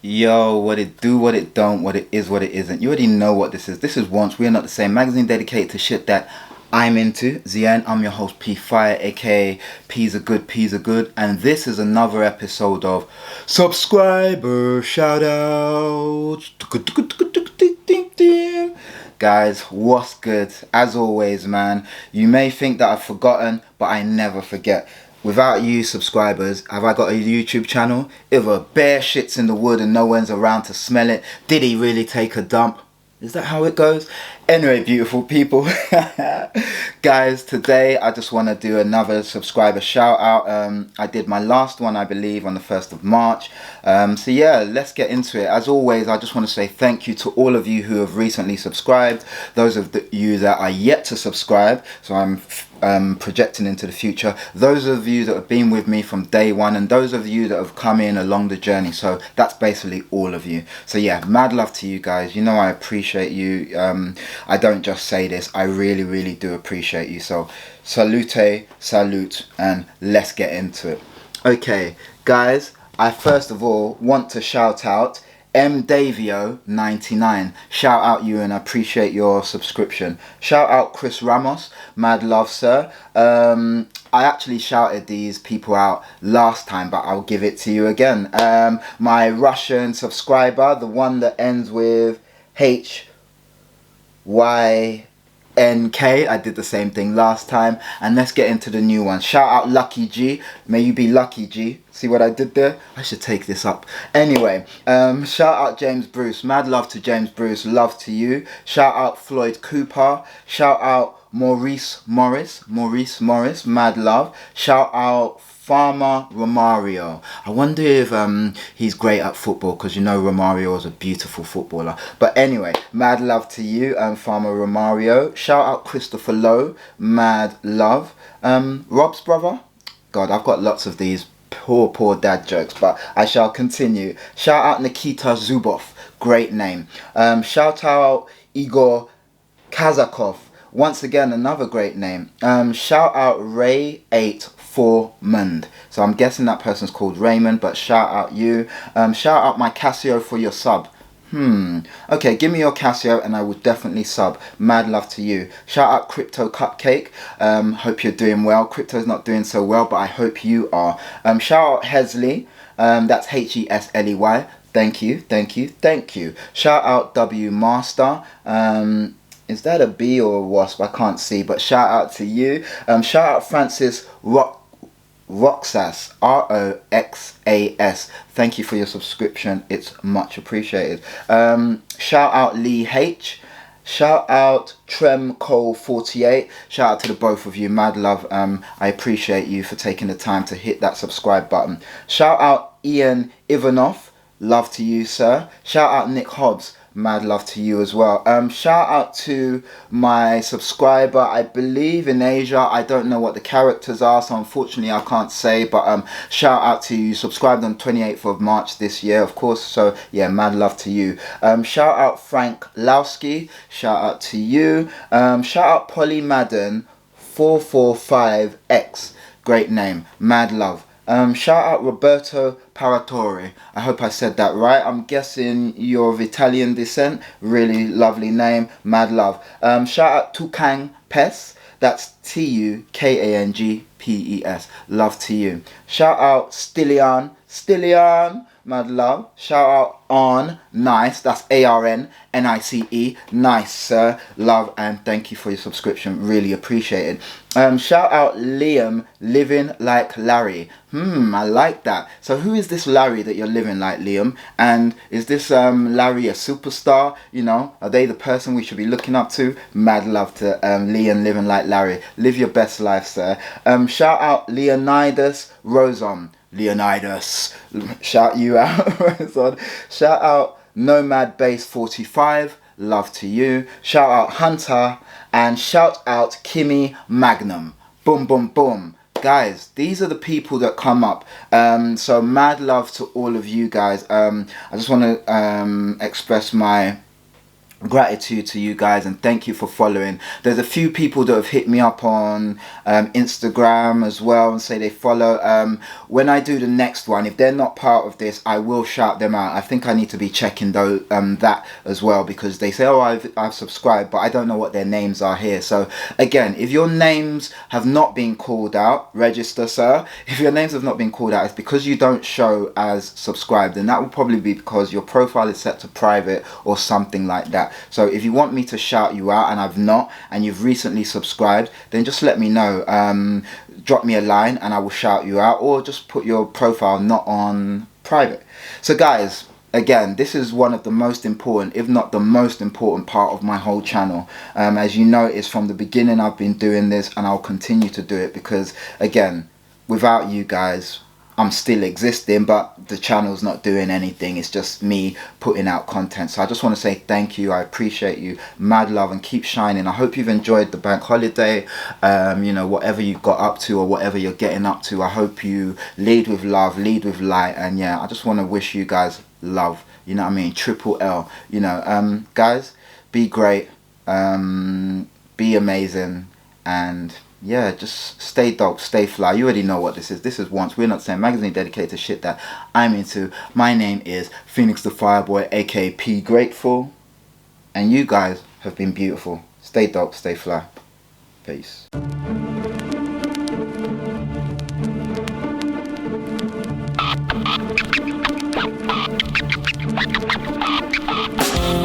Yo, what it do, what it don't, what it is, what it isn't. You already know what this is. This is Once We Are Not the Same, magazine dedicated to shit that I'm into. Zien, I'm your host P Fire, aka P's are good, P's are good, and this is another episode of Subscriber Shoutouts. Guys, what's good? As always, man, you may think that I've forgotten, but I never forget. Without you subscribers, have I got a YouTube channel? If a bear shits in the wood and no one's around to smell it, did he really take a dump? Is that how it goes? Anyway, beautiful people. Guys, today I just want to do another subscriber shout out. I did my last one, I believe, on the 1st of March. So yeah, let's get into it. As always, I just want to say thank you to all of you who have recently subscribed. Those of you that are yet to subscribe, so I'm projecting into the future. Those of you that have been with me from day one, and those of you that have come in along the journey. So that's basically all of you. So yeah, mad love to you guys. You know I appreciate you. I don't just say this, I really do appreciate you. So salute, and let's get into it. Okay guys, I first of all want to shout out MDavio99. Shout out you and I appreciate your subscription. Shout out Chris Ramos, mad love sir. I actually shouted these people out last time, but I'll give it to you again. My Russian subscriber, the one that ends with HYNK. I did the same thing last time, and let's get into the new one. Shout out Lucky G. May you be lucky, G. See what I did there? I should take this up. Anyway, shout out James Bruce. Mad love to James Bruce. Love to you. Shout out Floyd Cooper. Shout out Maurice Morris. Mad love. Shout out Farmer Romario. I wonder if he's great at football, because you know Romario is a beautiful footballer. But anyway, mad love to you, Farmer Romario. Shout out Christopher Lowe. Mad love. Rob's brother. God, I've got lots of these poor dad jokes, but I shall continue. Shout out Nikita Zubov. Great name. Shout out Igor Kazakov. Once again, another great name. Shout out Ray84Mund. So I'm guessing that person's called Raymond, but shout out you. Shout out my Casio for your sub. Okay, give me your Casio and I will definitely sub. Mad love to you. Shout out Crypto Cupcake. Hope you're doing well. Crypto's not doing so well, but I hope you are. Shout out Hesley. That's Hesley. Thank you. Shout out W Master. Is that a bee or a wasp? I can't see, but shout out to you. Shout out Francis Roxas, Roxas. Thank you for your subscription. It's much appreciated. Shout out Lee H. Shout out Tremcole48. Shout out to the both of you. Mad love. I appreciate you for taking the time to hit that subscribe button. Shout out Ian Ivanov. Love to you, sir. Shout out Nick Hobbs. Mad love to you as well. Shout out to my subscriber, I believe in Asia. I don't know what the characters are, so unfortunately I can't say, but shout out to you. Subscribed on 28th of March this year, of course. So yeah, mad love to you. Shout out Frank Lowski. Shout out to you. Shout out Polly Madden 445X. Great name. Mad love. Shout out Roberto Paratore. I hope I said that right. I'm guessing you're of Italian descent. Really lovely name. Mad love. Shout out Tukang Pes. That's Tukanggpes. Love to you. Shout out Stillian. Mad love. Shout out On Nice. That's ARNNICE. Nice, sir. Love and thank you for your subscription. Really appreciate it. Shout out Liam Living Like Larry. I like that. So who is this Larry that you're living like, Liam? And is this Larry a superstar? You know, are they the person we should be looking up to? Mad love to Liam Living Like Larry. Live your best life, sir. Shout out Leonidas Rosom. Leonidas, shout you out. Shout out Nomad Base 45. Love to you. Shout out Hunter and shout out Kimmy Magnum. Boom. Guys, these are the people that come up. So mad love to all of you guys. I just want to express my gratitude to you guys, and thank you for following. There's a few people that have hit me up on Instagram as well and say they follow. When I do the next one, if they're not part of this, I will shout them out. I think I need to be checking though that as well, because they say, oh, I've subscribed, but I don't know what their names are here. So again, if your names have not been called out, register, sir. If your names have not been called out, it's because you don't show as subscribed, and that will probably be because your profile is set to private or something like that. So if you want me to shout you out and I've not, and you've recently subscribed, then just let me know. Drop me a line and I will shout you out, or just put your profile not on private. So guys, again, this is one of the most important, if not the most important part of my whole channel. As you notice from the beginning, I've been doing this and I'll continue to do it, because again, without you guys, I'm still existing, but the channel's not doing anything. It's just me putting out content. So I just want to say thank you. I appreciate you. Mad love, and keep shining. I hope you've enjoyed the bank holiday. You know, whatever you got up to or whatever you're getting up to, I hope you lead with love, lead with light. And yeah, I just want to wish you guys love. You know what I mean? Triple L. You know, guys, be great. Be amazing. And yeah, just stay dope, stay fly. You already know what this is. This is Once We're Not Saying, magazine dedicated to shit that I'm into. My name is Phoenix the Fireboy, aka P Grateful. And you guys have been beautiful. Stay dope, stay fly. Peace.